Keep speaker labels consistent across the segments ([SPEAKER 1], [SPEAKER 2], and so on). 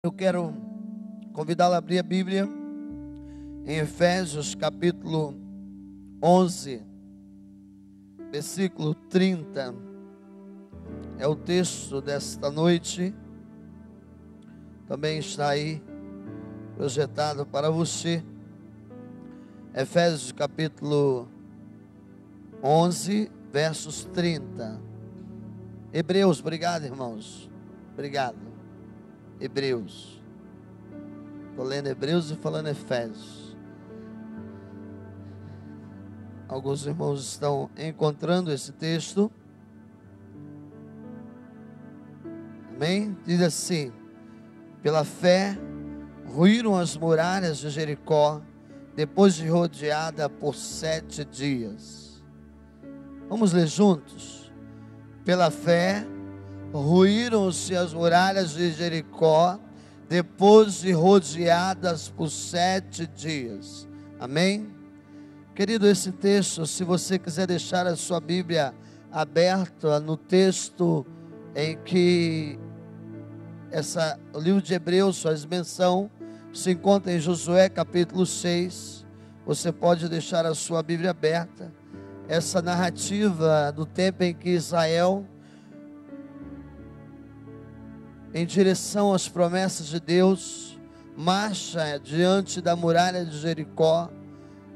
[SPEAKER 1] Eu quero convidá-la a abrir a Bíblia em Efésios capítulo 11, versículo 30. É o texto desta noite. Também está aí projetado para você. Efésios capítulo 11, versos 30. Hebreus, obrigado, irmãos. Obrigado. Hebreus. Estou lendo Hebreus e falando Efésios. Alguns irmãos estão encontrando esse texto. Amém? Diz assim: pela fé, ruíram as muralhas de Jericó, depois de rodeada por 7 dias. Vamos ler juntos? Pela fé, ruíram-se as muralhas de Jericó, depois de rodeadas por 7 dias. Amém? Querido, esse texto, se você quiser deixar a sua Bíblia aberta no texto em que o livro de Hebreus faz menção, se encontra em Josué capítulo 6, você pode deixar a sua Bíblia aberta. Essa narrativa do tempo em que Israel, em direção às promessas de Deus, marcha diante da muralha de Jericó,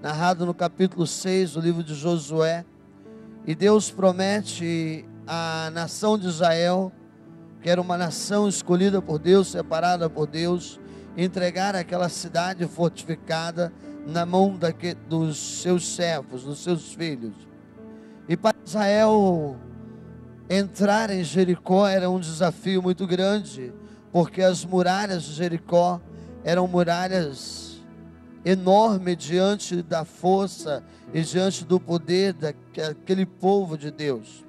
[SPEAKER 1] narrado no capítulo 6 do livro de Josué. E Deus promete à nação de Israel, que era uma nação escolhida por Deus, separada por Deus, entregar aquela cidade fortificada na mão dos seus servos, dos seus filhos. E para Israel entrar em Jericó era um desafio muito grande, porque as muralhas de Jericó eram muralhas enormes diante da força e diante do poder daquele povo de Deus.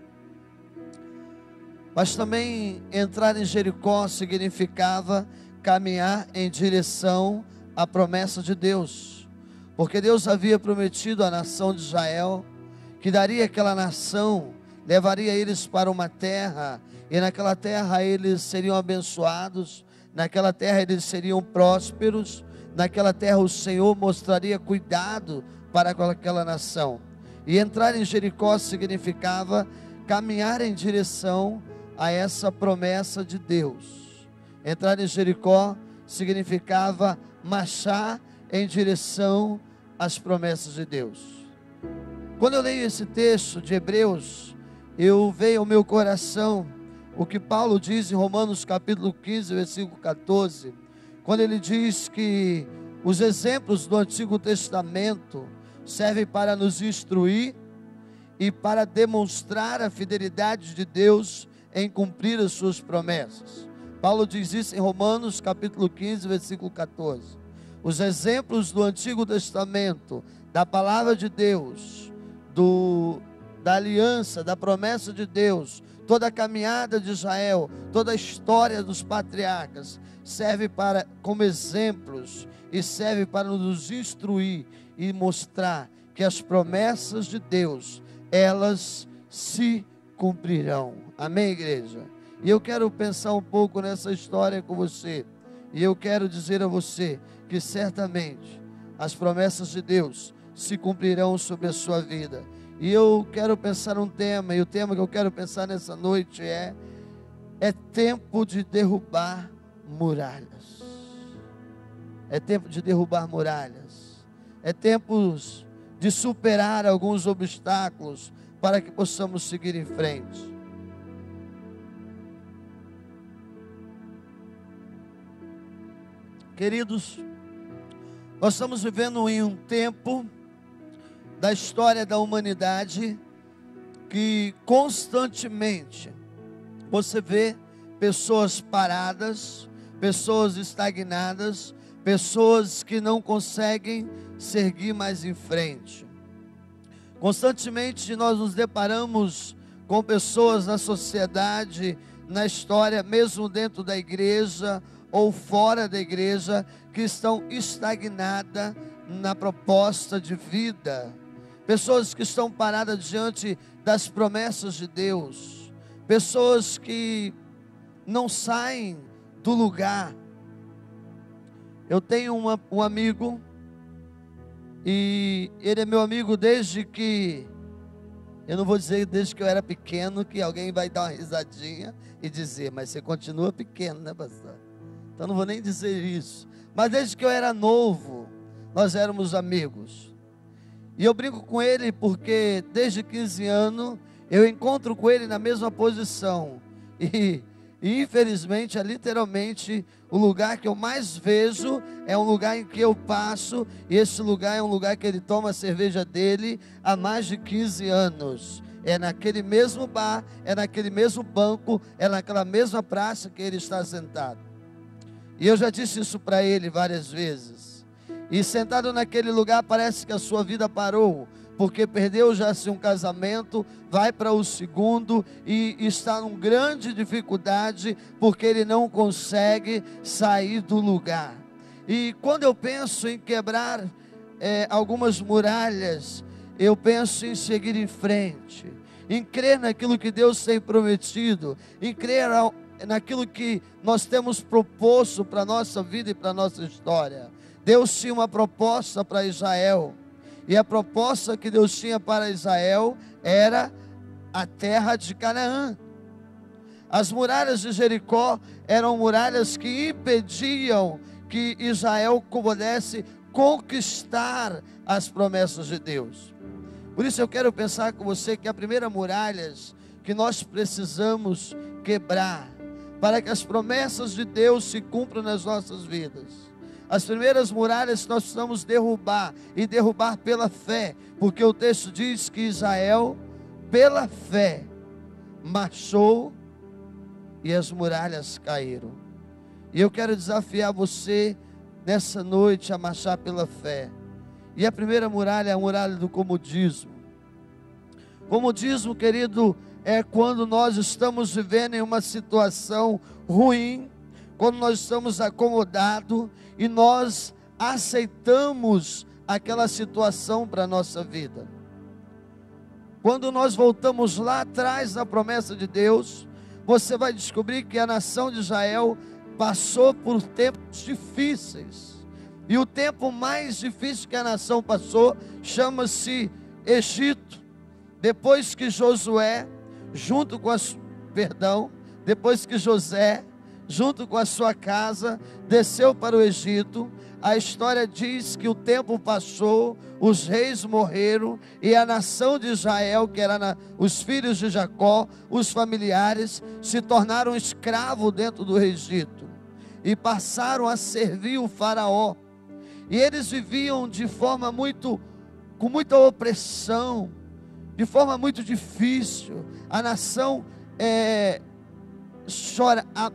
[SPEAKER 1] Mas também entrar em Jericó significava caminhar em direção à promessa de Deus, porque Deus havia prometido à nação de Israel que daria aquela nação, levaria eles para uma terra, e naquela terra eles seriam abençoados, naquela terra eles seriam prósperos, naquela terra o Senhor mostraria cuidado para aquela nação. E entrar em Jericó significava caminhar em direção a essa promessa de Deus. Entrar em Jericó significava marchar em direção às promessas de Deus. Quando eu leio esse texto de Hebreus, veio ao meu coração o que Paulo diz em Romanos capítulo 15, versículo 14, quando ele diz que os exemplos do Antigo Testamento servem para nos instruir e para demonstrar a fidelidade de Deus em cumprir as suas promessas. Paulo diz isso em Romanos capítulo 15, versículo 14. Os exemplos do Antigo Testamento, da palavra de Deus, da aliança, da promessa de Deus, toda a caminhada de Israel, toda a história dos patriarcas, serve como exemplos e serve para nos instruir e mostrar que as promessas de Deus, elas se cumprirão. Amém, igreja? E eu quero pensar um pouco nessa história com você, e eu quero dizer a você que certamente as promessas de Deus se cumprirão sobre a sua vida. E eu quero pensar um tema, e o tema que eu quero pensar nessa noite é tempo de derrubar muralhas. É tempo de derrubar muralhas. É tempo de superar alguns obstáculos para que possamos seguir em frente. Queridos, nós estamos vivendo em um tempo da história da humanidade que constantemente você vê pessoas paradas, pessoas estagnadas, pessoas que não conseguem seguir mais em frente. Constantemente nós nos deparamos com pessoas na sociedade, na história, mesmo dentro da igreja ou fora da igreja, que estão estagnadas na proposta de vida. Pessoas que estão paradas diante das promessas de Deus. Pessoas que não saem do lugar. Eu tenho um amigo, e ele é meu amigo desde que, eu não vou dizer desde que eu era pequeno, que alguém vai dar uma risadinha e dizer, mas você continua pequeno, né, pastor? Então não vou nem dizer isso. Mas desde que eu era novo, nós éramos amigos. E eu brinco com ele porque desde 15 anos eu encontro com ele na mesma posição. E infelizmente, é literalmente o lugar que eu mais vejo, é um lugar em que eu passo, e esse lugar é um lugar que ele toma a cerveja dele há mais de 15 anos. É naquele mesmo bar, é naquele mesmo banco, é naquela mesma praça que ele está sentado. E eu já disse isso para ele várias vezes. E sentado naquele lugar parece que a sua vida parou, porque perdeu já-se um casamento, vai para o segundo e está em grande dificuldade, porque ele não consegue sair do lugar. E quando eu penso em quebrar algumas muralhas, eu penso em seguir em frente, em crer naquilo que Deus tem prometido, em crer naquilo que nós temos proposto para a nossa vida e para a nossa história. Deus tinha uma proposta para Israel, e a proposta que Deus tinha para Israel era a terra de Canaã. As muralhas de Jericó eram muralhas que impediam que Israel pudesse conquistar as promessas de Deus. Por isso eu quero pensar com você que a primeira muralha que nós precisamos quebrar, para que as promessas de Deus se cumpram nas nossas vidas. As primeiras muralhas que nós precisamos derrubar, e derrubar pela fé, porque o texto diz que Israel, pela fé, marchou e as muralhas caíram. E eu quero desafiar você nessa noite a marchar pela fé. E a primeira muralha é a muralha do comodismo. Comodismo, querido, é quando nós estamos vivendo em uma situação ruim, quando nós estamos acomodados e nós aceitamos aquela situação para a nossa vida. Quando nós voltamos lá atrás na promessa de Deus, você vai descobrir que a nação de Israel passou por tempos difíceis. E o tempo mais difícil que a nação passou chama-se Egito. Depois que Josué, depois que José, junto com a sua casa, desceu para o Egito, a história diz que o tempo passou, os reis morreram, e a nação de Israel, que eram os filhos de Jacó, os familiares, se tornaram escravos dentro do Egito, e passaram a servir o faraó, e eles viviam de forma com muita opressão, de forma muito difícil. A nação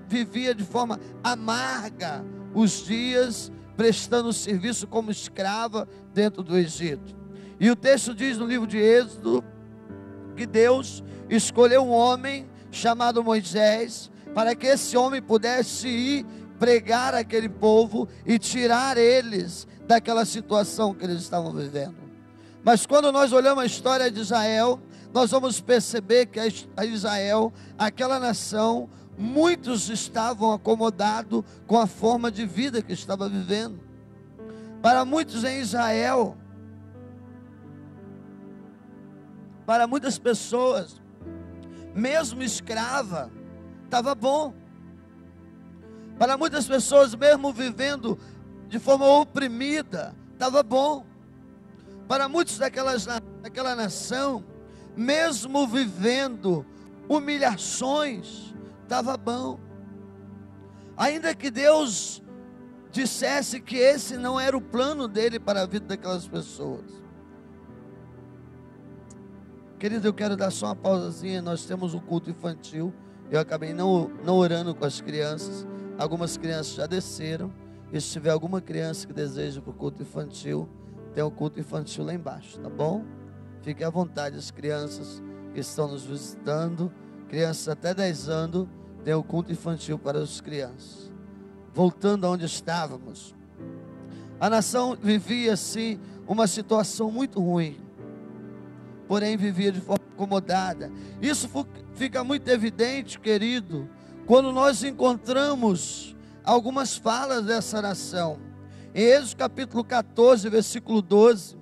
[SPEAKER 1] vivia de forma amarga os dias, prestando serviço como escrava dentro do Egito. E o texto diz no livro de Êxodo que Deus escolheu um homem chamado Moisés, para que esse homem pudesse ir pregar aquele povo e tirar eles daquela situação que eles estavam vivendo. Mas quando nós olhamos a história de Israel, nós vamos perceber que a Israel, aquela nação, muitos estavam acomodados com a forma de vida que estava vivendo. Para muitos em Israel, para muitas pessoas, mesmo escrava, estava bom. Para muitas pessoas, mesmo vivendo de forma oprimida, estava bom. Para muitos daquela nação, mesmo vivendo humilhações, estava bom. Ainda que Deus dissesse que esse não era o plano dele para a vida daquelas pessoas. Querido, eu quero dar só uma pausazinha. Nós temos um culto infantil. Eu acabei não orando com as crianças. Algumas crianças já desceram. E se tiver alguma criança que deseja para o culto infantil, tem um culto infantil lá embaixo, tá bom? Fiquem à vontade, as crianças que estão nos visitando, crianças até 10 anos, tem um culto infantil para as crianças. Voltando aonde estávamos, a nação vivia assim uma situação muito ruim, porém vivia de forma acomodada. Isso fica muito evidente, querido, quando nós encontramos algumas falas dessa nação. Em Êxodo capítulo 14, versículo 12,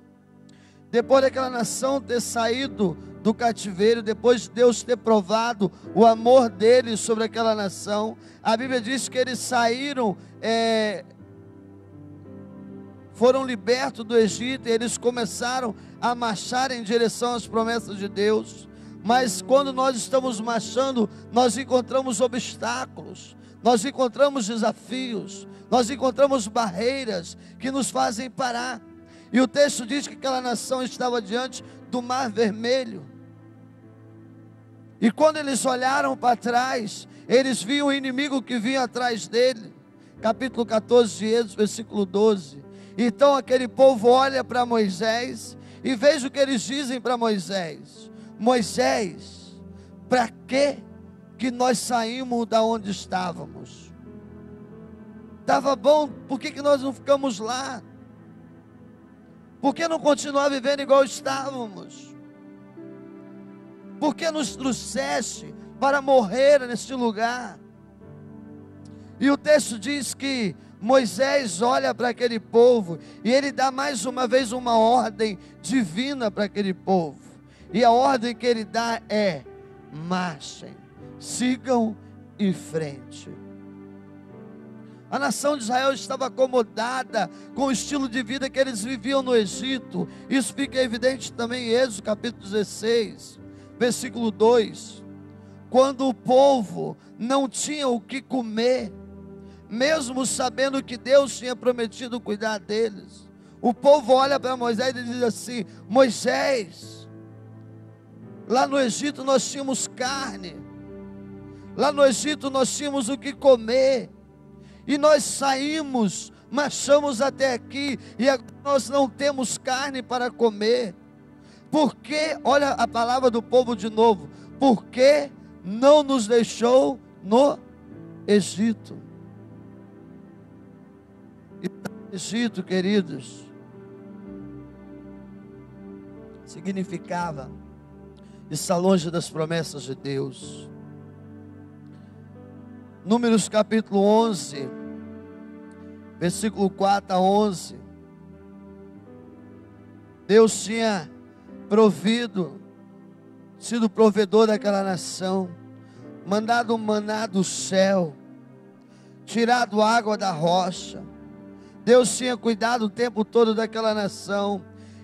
[SPEAKER 1] depois daquela nação ter saído do cativeiro, depois de Deus ter provado o amor dele sobre aquela nação, a Bíblia diz que eles saíram, foram libertos do Egito, e eles começaram a marchar em direção às promessas de Deus. Mas quando nós estamos marchando, nós encontramos obstáculos, nós encontramos desafios, nós encontramos barreiras que nos fazem parar. E o texto diz que aquela nação estava diante do Mar Vermelho. E quando eles olharam para trás, eles viam o inimigo que vinha atrás dele. Capítulo 14 de Êxodo, versículo 12. Então aquele povo olha para Moisés e veja o que eles dizem para Moisés: Moisés, para que nós saímos da onde estávamos? Estava bom, por que nós não ficamos lá? Por que não continuar vivendo igual estávamos? Por que nos trouxeste para morrer neste lugar? E o texto diz que Moisés olha para aquele povo e ele dá mais uma vez uma ordem divina para aquele povo. E a ordem que ele dá é: marchem, sigam em frente. A nação de Israel estava acomodada com o estilo de vida que eles viviam no Egito. Isso fica evidente também em Êxodo capítulo 16, versículo 2. Quando o povo não tinha o que comer, mesmo sabendo que Deus tinha prometido cuidar deles, o povo olha para Moisés e diz assim: Moisés, lá no Egito nós tínhamos carne, lá no Egito nós tínhamos o que comer, e nós saímos, marchamos até aqui, e agora nós não temos carne para comer. Por que, olha a palavra do povo de novo, por que não nos deixou no Egito? E no Egito, queridos, significava estar longe das promessas de Deus. Números capítulo 11, versículo 4 a 11. Deus tinha provido, sido provedor daquela nação, mandado um maná do céu, tirado água da rocha. Deus tinha cuidado o tempo todo daquela nação.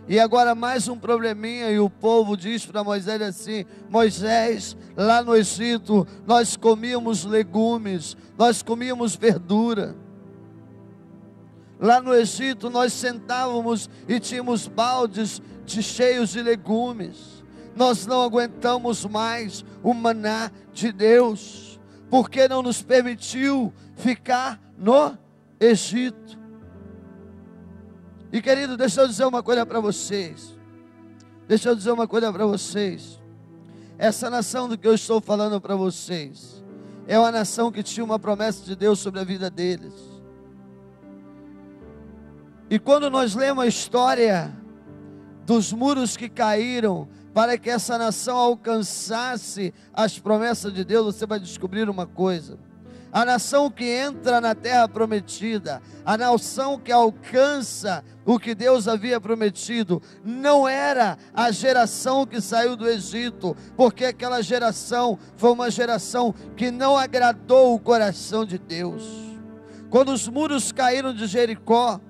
[SPEAKER 1] E agora mais um probleminha, e o povo diz para Moisés assim: Moisés, lá no Egito nós comíamos legumes, nós comíamos verdura. Lá no Egito nós sentávamos e tínhamos baldes cheios de legumes. Nós não aguentamos mais o maná de Deus, porque não nos permitiu ficar no Egito. E querido, deixa eu dizer uma coisa para vocês. Essa nação do que eu estou falando para vocês é uma nação que tinha uma promessa de Deus sobre a vida deles. E quando nós lemos a história dos muros que caíram para que essa nação alcançasse as promessas de Deus, você vai descobrir uma coisa: a nação que entra na terra prometida, a nação que alcança o que Deus havia prometido, não era a geração que saiu do Egito, porque aquela geração foi uma geração que não agradou o coração de Deus. Quando os muros caíram de Jericó,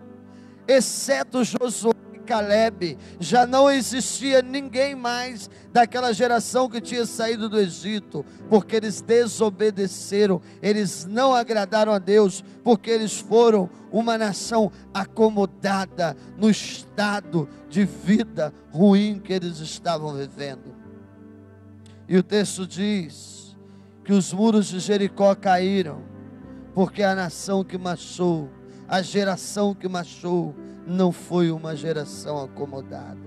[SPEAKER 1] exceto Josué e Calebe, já não existia ninguém mais daquela geração que tinha saído do Egito, porque eles desobedeceram, eles não agradaram a Deus, porque eles foram uma nação acomodada no estado de vida ruim que eles estavam vivendo. E o texto diz que os muros de Jericó caíram, porque a nação que marchou, a geração que marchou, não foi uma geração acomodada.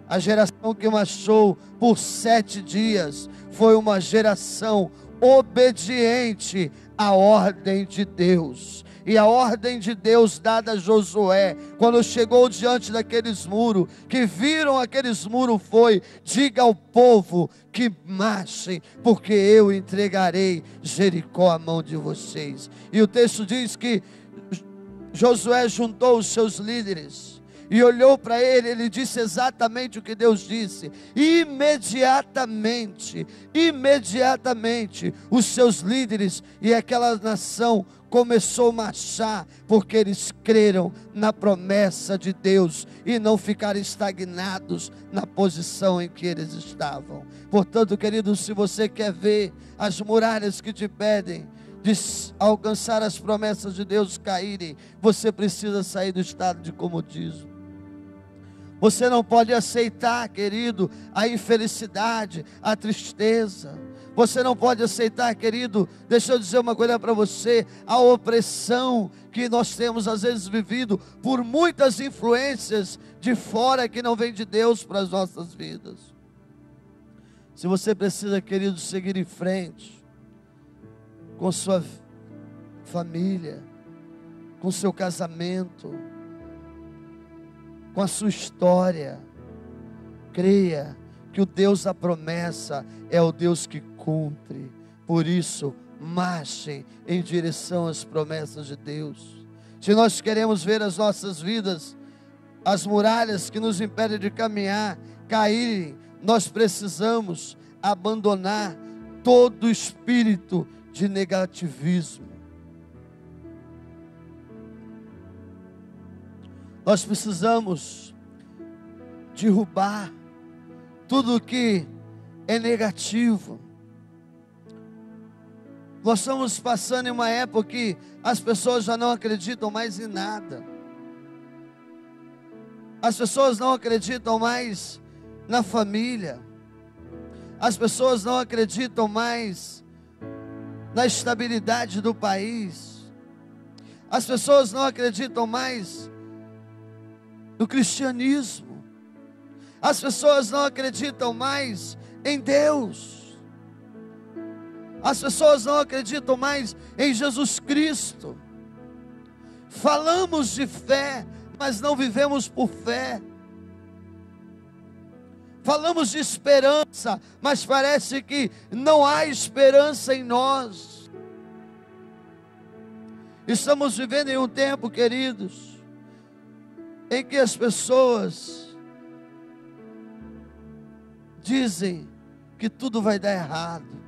[SPEAKER 1] A geração que marchou por 7 dias foi uma geração obediente à ordem de Deus. E a ordem de Deus dada a Josué, quando chegou diante daqueles muros, que viram aqueles muros, foi: diga ao povo que marchem, porque eu entregarei Jericó à mão de vocês. E o texto diz que Josué juntou os seus líderes e olhou para ele disse exatamente o que Deus disse. Imediatamente, os seus líderes e aquela nação começou a marchar, porque eles creram na promessa de Deus e não ficaram estagnados na posição em que eles estavam. Portanto, querido, se você quer ver as muralhas que te impedem de alcançar as promessas de Deus caírem, você precisa sair do estado de comodismo. Você não pode aceitar, querido, a infelicidade, a tristeza. Você não pode aceitar, querido, deixa eu dizer uma coisa para você, a opressão que nós temos às vezes vivido por muitas influências de fora que não vem de Deus para as nossas vidas. Se você precisa, querido, seguir em frente com sua família, com seu casamento, com a sua história, creia que o Deus da promessa é o Deus que cumpre. Por isso, marchem em direção às promessas de Deus. Se nós queremos ver as nossas vidas, as muralhas que nos impedem de caminhar, caírem, nós precisamos abandonar todo espírito de negativismo. Nós precisamos derrubar tudo que é negativo. Nós estamos passando em uma época que as pessoas já não acreditam mais em nada. As pessoas não acreditam mais na família. As pessoas não acreditam mais na estabilidade do país. As pessoas não acreditam mais no cristianismo. As pessoas não acreditam mais em Deus. As pessoas não acreditam mais em Jesus Cristo. Falamos de fé, mas não vivemos por fé. Falamos de esperança, mas parece que não há esperança em nós. Estamos vivendo em um tempo, queridos, em que as pessoas dizem que tudo vai dar errado.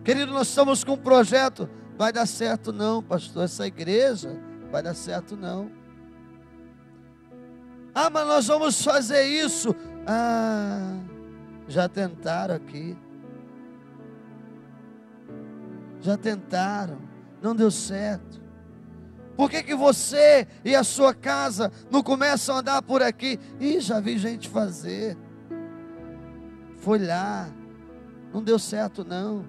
[SPEAKER 1] Querido, nós estamos com um projeto, vai dar certo não, pastor, essa igreja vai dar certo não. Ah, mas nós vamos fazer isso. Ah, já tentaram aqui. Já tentaram, não deu certo. Por que você e a sua casa não começam a andar por aqui? Ih, já vi gente fazer. Foi lá, não deu certo não.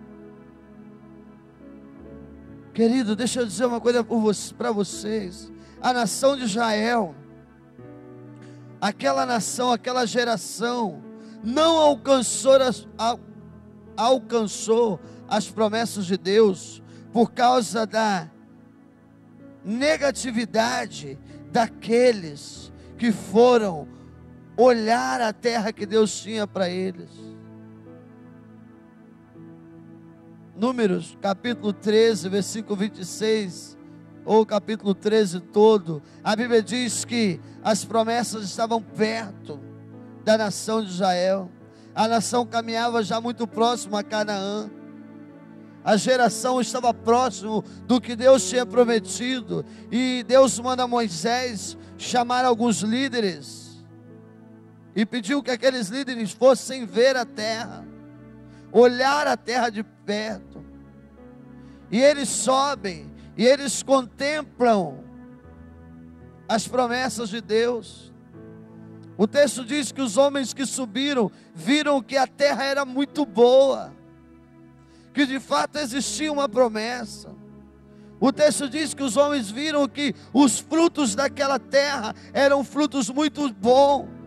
[SPEAKER 1] Querido, deixa eu dizer uma coisa para vocês. A nação de Israel, aquela nação, aquela geração, não alcançou as promessas de Deus por causa da negatividade daqueles que foram olhar a terra que Deus tinha para eles. Números capítulo 13, versículo 26, ou capítulo 13 todo, a Bíblia diz que as promessas estavam perto da nação de Israel. A nação caminhava já muito próximo a Canaã. A geração estava próximo do que Deus tinha prometido. E Deus manda Moisés chamar alguns líderes e pediu que aqueles líderes fossem ver a terra, olhar a terra de perto. E eles sobem e eles contemplam as promessas de Deus. O texto diz que os homens que subiram viram que a terra era muito boa, que de fato existia uma promessa. O texto diz que os homens viram que os frutos daquela terra eram frutos muito bons.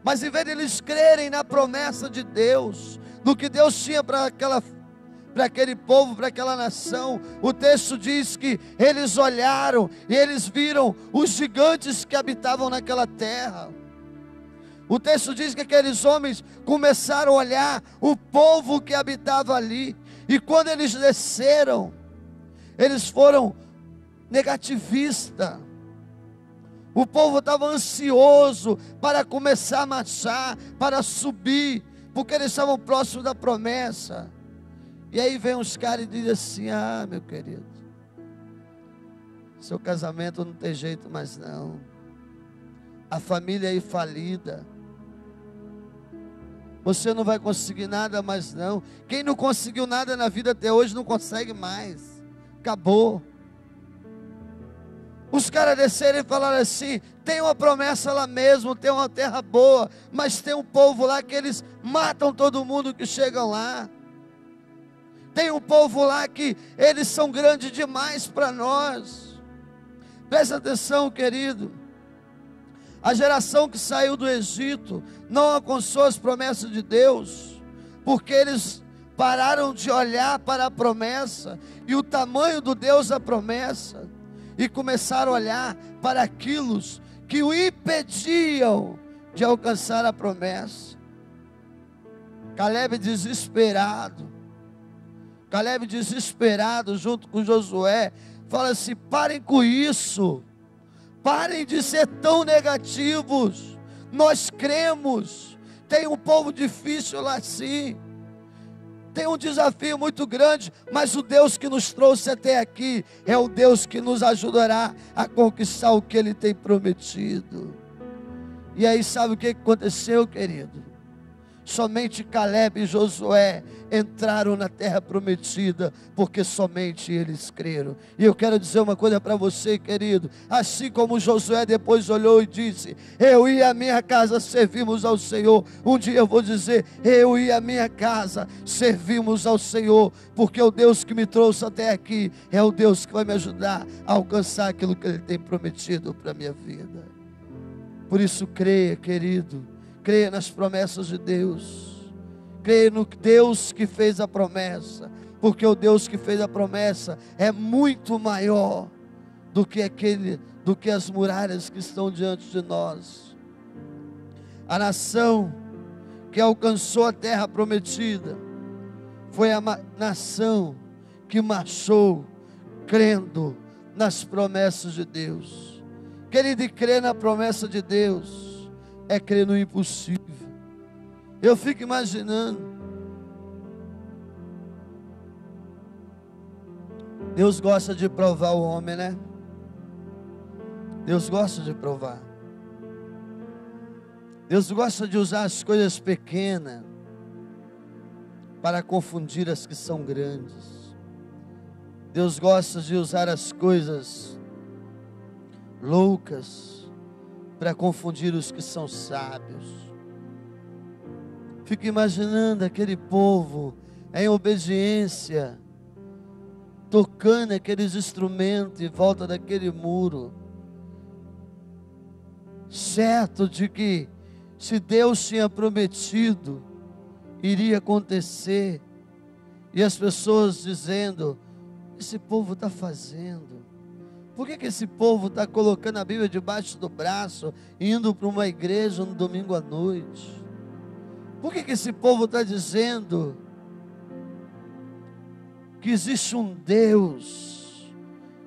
[SPEAKER 1] Mas em vez de eles crerem na promessa de Deus, no que Deus tinha para aquele povo, para aquela nação, o texto diz que eles olharam e eles viram os gigantes que habitavam naquela terra. O texto diz que aqueles homens começaram a olhar o povo que habitava ali, e quando eles desceram, Eles foram negativistas. O povo estava ansioso para começar a marchar, para subir, porque eles estavam próximos da promessa. E aí vem uns caras e dizem assim: ah, meu querido, seu casamento não tem jeito mais não. A família aí falida. Você não vai conseguir nada mais não. Quem não conseguiu nada na vida até hoje não consegue mais. Acabou. Os caras desceram e falaram assim: tem uma promessa lá mesmo, tem uma terra boa, mas tem um povo lá que eles matam todo mundo que chegam lá. Tem um povo lá que eles são grandes demais para nós. Presta atenção, querido. A geração que saiu do Egito não alcançou as promessas de Deus, porque eles pararam de olhar para a promessa e o tamanho do Deus da promessa, e começaram a olhar para aquilo que o impediam de alcançar a promessa. Caleb desesperado junto com Josué, fala assim: parem com isso. Parem de ser tão negativos. Nós cremos. Tem um povo difícil lá sim. Tem um desafio muito grande, mas o Deus que nos trouxe até aqui é o Deus que nos ajudará a conquistar o que Ele tem prometido. E aí sabe o que aconteceu, querido? Somente Caleb e Josué entraram na terra prometida, porque somente eles creram. E eu quero dizer uma coisa para você, querido. Assim como Josué depois olhou e disse: eu e a minha casa servimos ao Senhor. Um dia eu vou dizer: eu e a minha casa servimos ao Senhor, porque o Deus que me trouxe até aqui é o Deus que vai me ajudar a alcançar aquilo que Ele tem prometido para a minha vida. Por isso creia, querido. Creia nas promessas de Deus. Creia no Deus que fez a promessa, porque o Deus que fez a promessa é muito maior do que as muralhas que estão diante de nós. A nação que alcançou a terra prometida foi a nação que marchou crendo nas promessas de Deus. Querido, e crer na promessa de Deus é crer no impossível. Eu fico imaginando, Deus gosta de provar o homem, né? Deus gosta de provar. Deus gosta de usar as coisas pequenas para confundir as que são grandes. Deus gosta de usar as coisas loucas para confundir os que são sábios. Fico imaginando aquele povo em obediência, tocando aqueles instrumentos em volta daquele muro, certo de que se Deus tinha prometido, iria acontecer. E as pessoas dizendo: esse povo está fazendo? Por que esse povo está colocando a Bíblia debaixo do braço, indo para uma igreja no domingo à noite? Por que esse povo está dizendo que existe um Deus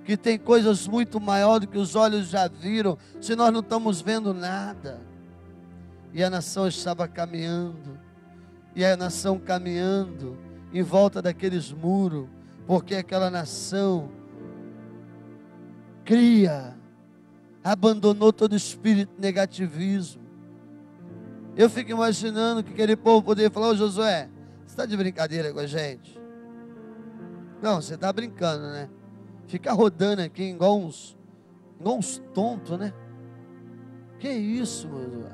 [SPEAKER 1] que tem coisas muito maiores do que os olhos já viram, se nós não estamos vendo nada? E a nação estava caminhando, e a nação caminhando em volta daqueles muros, porque aquela nação cria, abandonou todo espírito de negativismo. Eu fico imaginando que aquele povo poderia falar: ô Josué, você está de brincadeira com a gente? Não, você está brincando, né? Fica rodando aqui igual uns tontos, né? Que isso, meu Deus?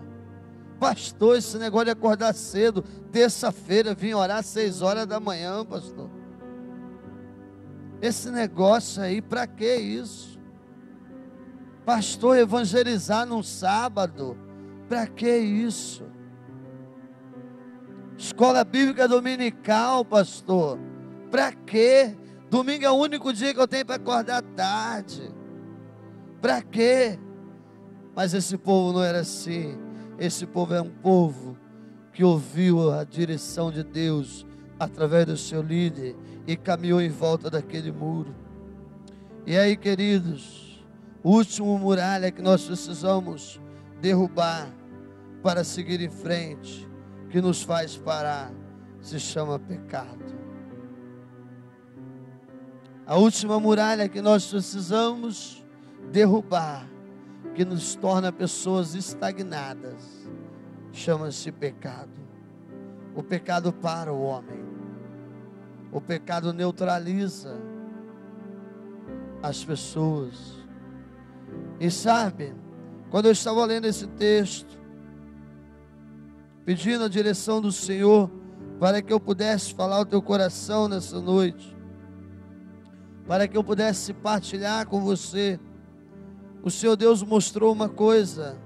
[SPEAKER 1] Pastor, esse negócio de acordar cedo, terça-feira, vim orar às 6 horas da manhã, pastor. Esse negócio aí, para que isso? Pastor, evangelizar num sábado, para que isso? Escola bíblica dominical, pastor, para quê? Domingo é o único dia que eu tenho para acordar tarde. Para quê? Mas esse povo não era assim. Esse povo é um povo que ouviu a direção de Deus através do seu líder e caminhou em volta daquele muro. E aí, queridos, o último muralha que nós precisamos derrubar para seguir em frente, que nos faz parar, se chama pecado. A última muralha que nós precisamos derrubar, que nos torna pessoas estagnadas, chama-se pecado. O pecado para o homem. O pecado neutraliza as pessoas. E sabe, quando eu estava lendo esse texto, pedindo a direção do Senhor para que eu pudesse falar ao teu coração nessa noite, para que eu pudesse partilhar com você, o Senhor Deus mostrou uma coisa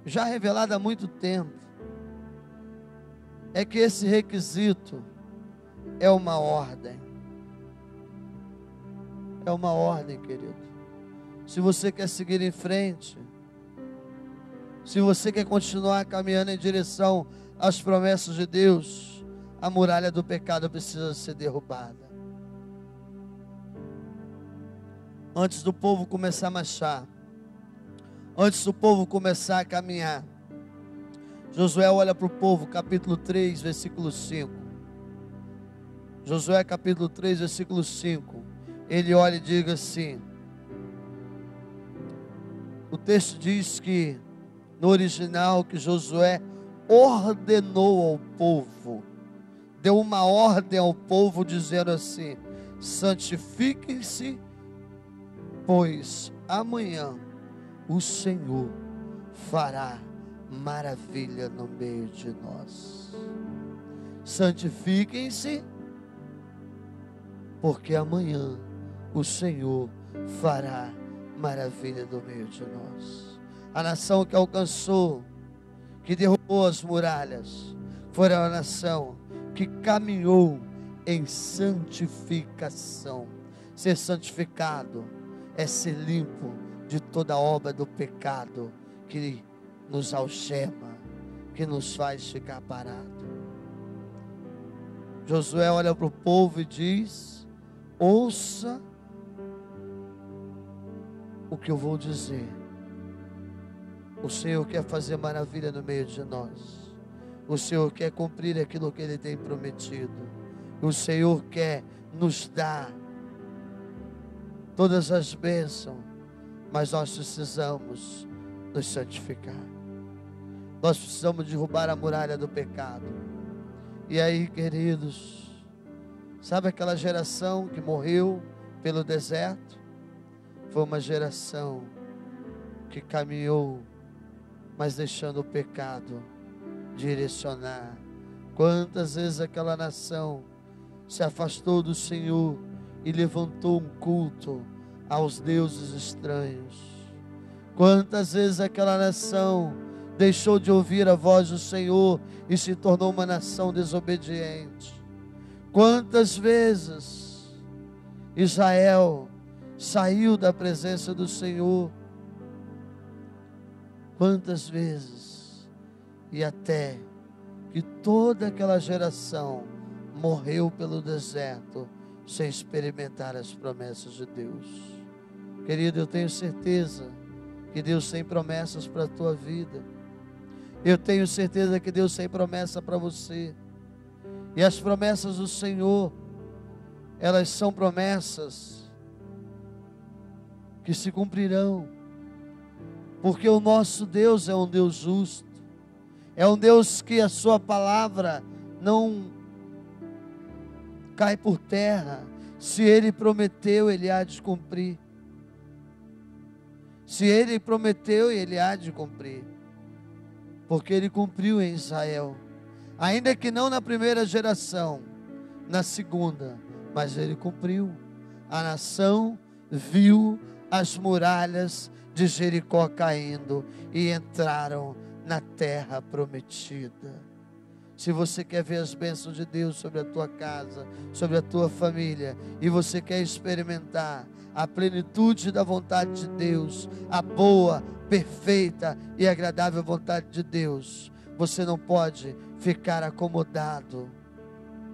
[SPEAKER 1] já revelada há muito tempo. É que esse requisito é uma ordem. É uma ordem, querido. Se você quer seguir em frente, se você quer continuar caminhando em direção às promessas de Deus, a muralha do pecado precisa ser derrubada. Antes do povo começar a marchar, antes do povo começar a caminhar, Josué olha para o povo, capítulo 3, versículo 5. Josué capítulo 3, versículo 5. Ele olha e diz assim, o texto diz que, no original, que Josué ordenou ao povo, deu uma ordem ao povo dizendo assim: santifiquem-se, pois amanhã o Senhor fará maravilha no meio de nós. Santifiquem-se, porque amanhã o Senhor fará maravilha no meio de nós. A nação que alcançou, que derrubou as muralhas, foi a nação que caminhou em santificação. Ser santificado é ser limpo de toda obra do pecado que nos algema, que nos faz ficar parado. Josué olha para o povo e diz: ouça o que eu vou dizer. O Senhor quer fazer maravilha no meio de nós. O Senhor quer cumprir aquilo que Ele tem prometido. O Senhor quer nos dar todas as bênçãos, mas nós precisamos nos santificar. Nós precisamos derrubar a muralha do pecado. E aí, queridos, sabe aquela geração que morreu pelo deserto? Foi uma geração que caminhou, mas deixando o pecado direcionar. Quantas vezes aquela nação se afastou do Senhor e levantou um culto aos deuses estranhos? Quantas vezes aquela nação deixou de ouvir a voz do Senhor e se tornou uma nação desobediente? Quantas vezes Israel saiu da presença do Senhor? Quantas vezes? E até que toda aquela geração morreu pelo deserto sem experimentar as promessas de Deus. Querido, eu tenho certeza que Deus tem promessas para a tua vida. Eu tenho certeza que Deus tem promessa para você. E as promessas do Senhor, elas são promessas que se cumprirão, porque o nosso Deus é um Deus justo, é um Deus que a sua palavra não cai por terra. Se Ele prometeu, Ele há de cumprir. Se Ele prometeu, Ele há de cumprir, porque Ele cumpriu em Israel, ainda que não na primeira geração, na segunda, mas Ele cumpriu. A nação viu as muralhas de Jericó caindo e entraram na terra prometida. Se você quer ver as bênçãos de Deus sobre a tua casa, sobre a tua família, e você quer experimentar a plenitude da vontade de Deus, a boa, perfeita e agradável vontade de Deus, você não pode ficar acomodado,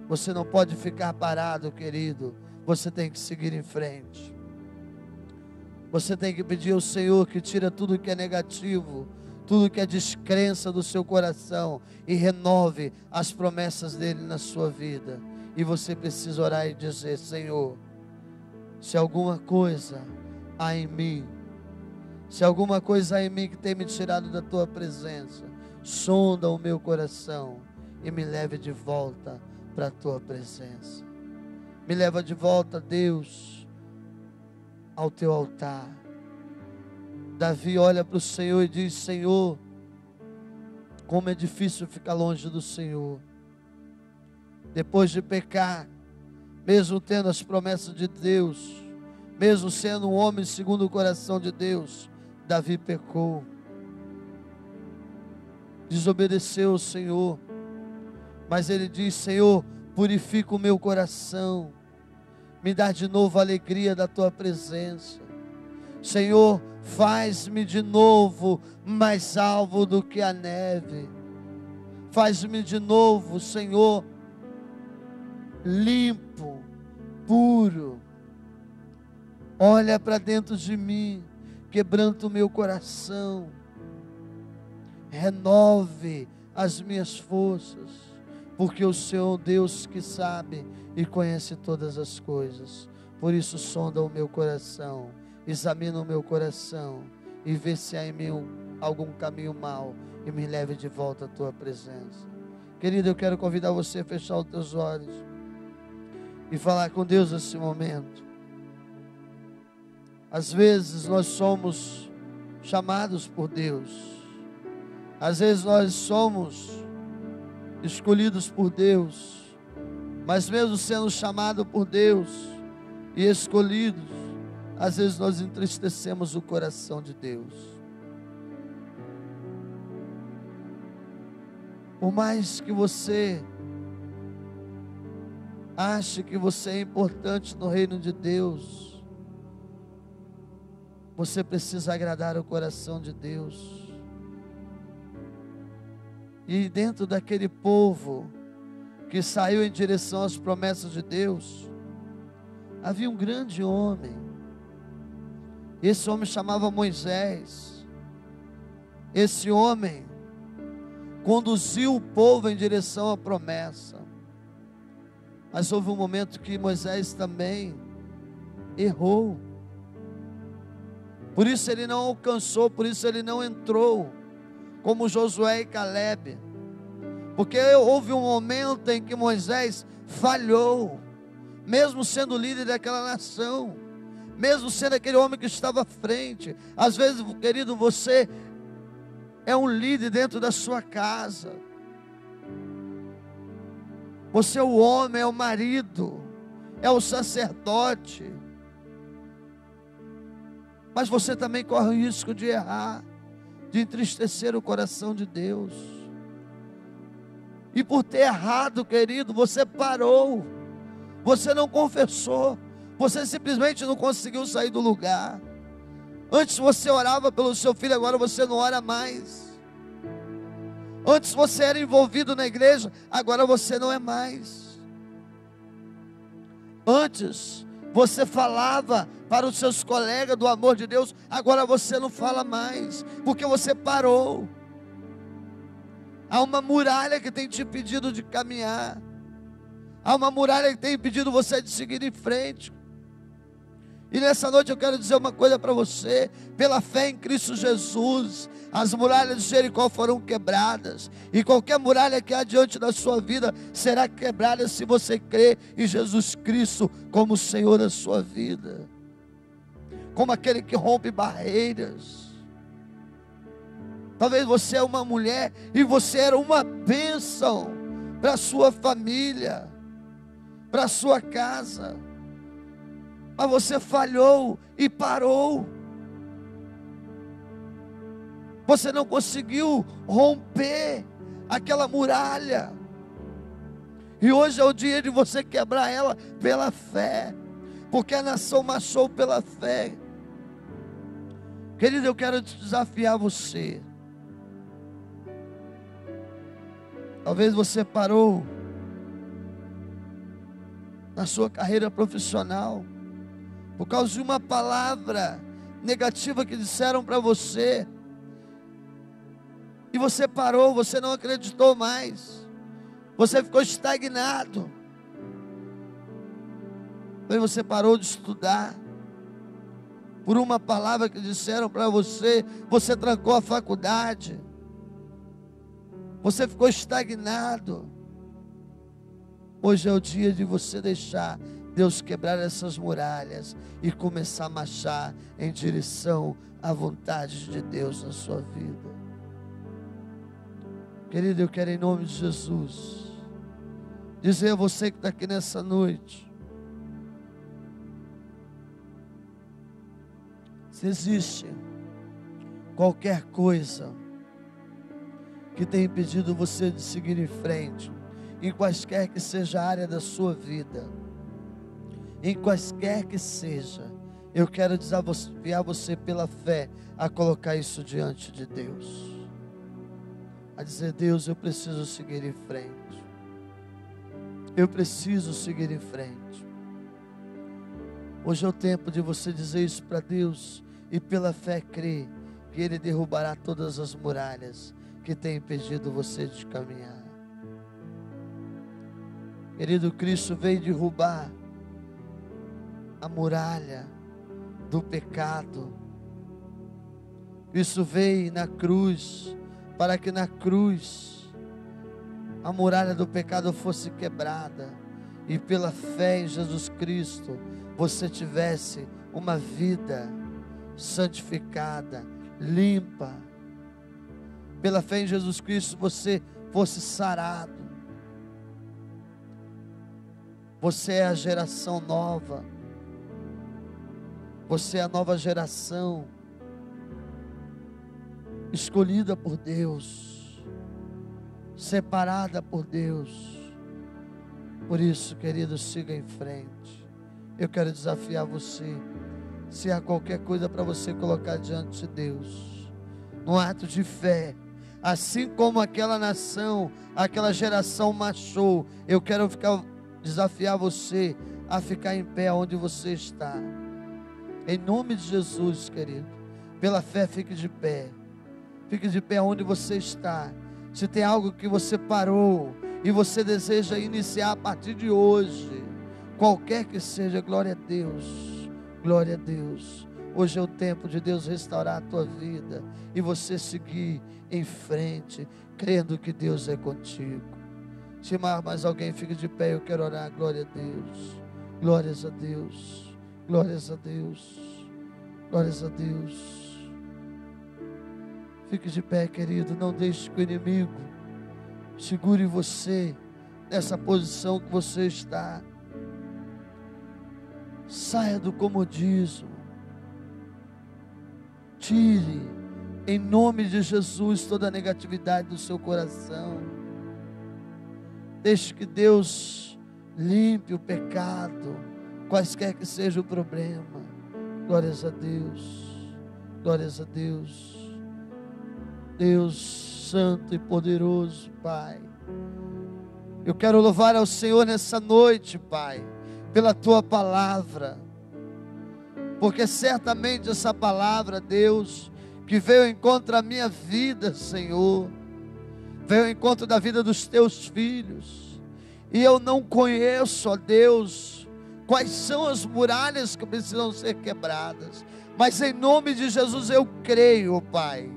[SPEAKER 1] você não pode ficar parado, querido, você tem que seguir em frente. Você tem que pedir ao Senhor que tira tudo que é negativo, tudo que é descrença do seu coração e renove as promessas dele na sua vida. E você precisa orar e dizer: Senhor, se alguma coisa há em mim, se alguma coisa há em mim que tem me tirado da tua presença, sonda o meu coração e me leve de volta para a tua presença. Me leva de volta, Deus, ao teu altar. Davi olha para o Senhor e diz: Senhor, como é difícil ficar longe do Senhor. Depois de pecar, mesmo tendo as promessas de Deus, mesmo sendo um homem segundo o coração de Deus, Davi pecou, desobedeceu ao Senhor. Mas ele diz: Senhor, purifica o meu coração, me dá de novo a alegria da tua presença. Senhor, faz-me de novo mais alvo do que a neve. Faz-me de novo, Senhor, limpo, puro. Olha para dentro de mim, quebranta o meu coração, renove as minhas forças, porque o Senhor é um Deus que sabe e conhece todas as coisas. Por isso sonda o meu coração, examina o meu coração e vê se há em mim algum caminho mau e me leve de volta à tua presença. Querido, eu quero convidar você a fechar os teus olhos e falar com Deus nesse momento. Às vezes nós somos chamados por Deus, às vezes nós somos escolhidos por Deus, mas mesmo sendo chamado por Deus e escolhidos, às vezes nós entristecemos o coração de Deus. Por mais que você ache que você é importante no reino de Deus, você precisa agradar o coração de Deus. E dentro daquele povo que saiu em direção às promessas de Deus, havia um grande homem. Esse homem chamava Moisés. Esse homem conduziu o povo em direção à promessa. Mas houve um momento que Moisés também errou. Por isso ele não alcançou, por isso ele não entrou, como Josué e Calebe. Porque houve um momento em que Moisés falhou, mesmo sendo líder daquela nação, mesmo sendo aquele homem que estava à frente. Às vezes, querido, você é um líder dentro da sua casa. Você é o homem, é o marido, é o sacerdote. Mas você também corre o risco de errar, de entristecer o coração de Deus. E por ter errado, querido, você parou, você não confessou, você simplesmente não conseguiu sair do lugar. Antes você orava pelo seu filho, agora você não ora mais. Antes você era envolvido na igreja, agora você não é mais. Antes você falava para os seus colegas do amor de Deus, agora você não fala mais, porque você parou. Há uma muralha que tem te impedido de caminhar. Há uma muralha que tem impedido você de seguir em frente. E nessa noite eu quero dizer uma coisa para você: pela fé em Cristo Jesus, as muralhas de Jericó foram quebradas, e qualquer muralha que há diante da sua vida será quebrada se você crer em Jesus Cristo como o Senhor da sua vida, como aquele que rompe barreiras. Talvez você é uma mulher e você era uma bênção para a sua família, para a sua casa, mas você falhou e parou. Você não conseguiu romper aquela muralha. E hoje é o dia de você quebrar ela pela fé, porque a nação marchou pela fé. Querido, eu quero desafiar você. Talvez você parou na sua carreira profissional, por causa de uma palavra negativa que disseram para você, e você parou, você não acreditou mais, você ficou estagnado, aí você parou de estudar, por uma palavra que disseram para você, você trancou a faculdade, você ficou estagnado. Hoje é o dia de você deixar Deus quebrar essas muralhas e começar a marchar em direção à vontade de Deus na sua vida. Querido, eu quero em nome de Jesus dizer a você que está aqui nessa noite, se existe qualquer coisa que tenha impedido você de seguir em frente, em quaisquer que seja a área da sua vida, em quaisquer que seja, eu quero desafiar você pela fé a colocar isso diante de Deus, a dizer: Deus, eu preciso seguir em frente, eu preciso seguir em frente. Hoje é o tempo de você dizer isso para Deus e pela fé crer que Ele derrubará todas as muralhas que têm impedido você de caminhar. Querido, Cristo veio derrubar a muralha do pecado. Cristo veio na cruz para que na cruz a muralha do pecado fosse quebrada e pela fé em Jesus Cristo você tivesse uma vida santificada, limpa. Pela fé em Jesus Cristo você fosse sarado. Você é a geração nova. Você é a nova geração, escolhida por Deus, separada por Deus. Por isso, querido, siga em frente. Eu quero desafiar você, se há qualquer coisa para você colocar diante de Deus, num ato de fé, assim como aquela nação, aquela geração marchou, eu quero desafiar você a ficar em pé onde você está. Em nome de Jesus, querido, pela fé, fique de pé. Fique de pé onde você está. Se tem algo que você parou e você deseja iniciar a partir de hoje, qualquer que seja, glória a Deus, glória a Deus. Hoje é o tempo de Deus restaurar a tua vida e você seguir em frente, crendo que Deus é contigo. Se mais alguém, fique de pé, eu quero orar. Glória a Deus, glórias a Deus, glórias a Deus, glórias a Deus. Fique de pé, querido, não deixe que o inimigo segure você nessa posição que você está. Saia do comodismo, tire em nome de Jesus toda a negatividade do seu coração. Deixe que Deus limpe o pecado, quaisquer que seja o problema. Glórias a Deus, glórias a Deus. Deus santo e poderoso, Pai, eu quero louvar ao Senhor nessa noite, Pai, pela Tua palavra, porque certamente essa palavra, Deus, que veio ao encontro da minha vida, Senhor, veio ao encontro da vida dos Teus filhos, e eu não conheço, ó Deus, quais são as muralhas que precisam ser quebradas, mas em nome de Jesus eu creio, ó Pai,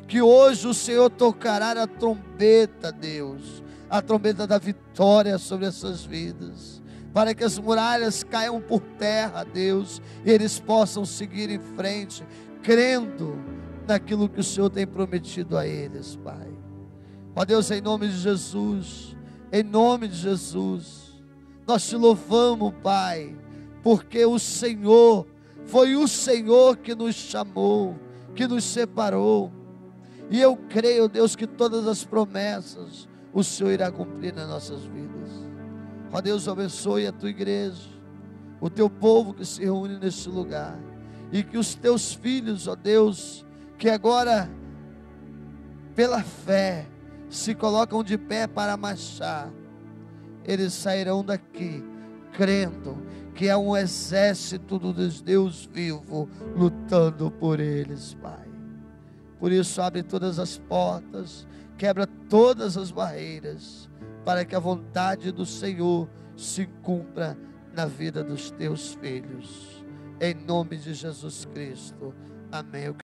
[SPEAKER 1] que hoje o Senhor tocará a trombeta, Deus, a trombeta da vitória sobre essas vidas, para que as muralhas caiam por terra, Deus, e eles possam seguir em frente, crendo naquilo que o Senhor tem prometido a eles, Pai. Ó Deus, em nome de Jesus, em nome de Jesus, nós te louvamos, Pai, porque o Senhor, foi o Senhor que nos chamou, que nos separou, e eu creio, Deus, que todas as promessas o Senhor irá cumprir nas nossas vidas. Ó Deus, abençoe a tua igreja, o teu povo que se reúne neste lugar, e que os teus filhos, ó Deus, que agora pela fé se colocam de pé para marchar, eles sairão daqui crendo que é um exército do Deus vivo lutando por eles, Pai. Por isso, abre todas as portas, quebra todas as barreiras, para que a vontade do Senhor se cumpra na vida dos teus filhos. Em nome de Jesus Cristo. Amém.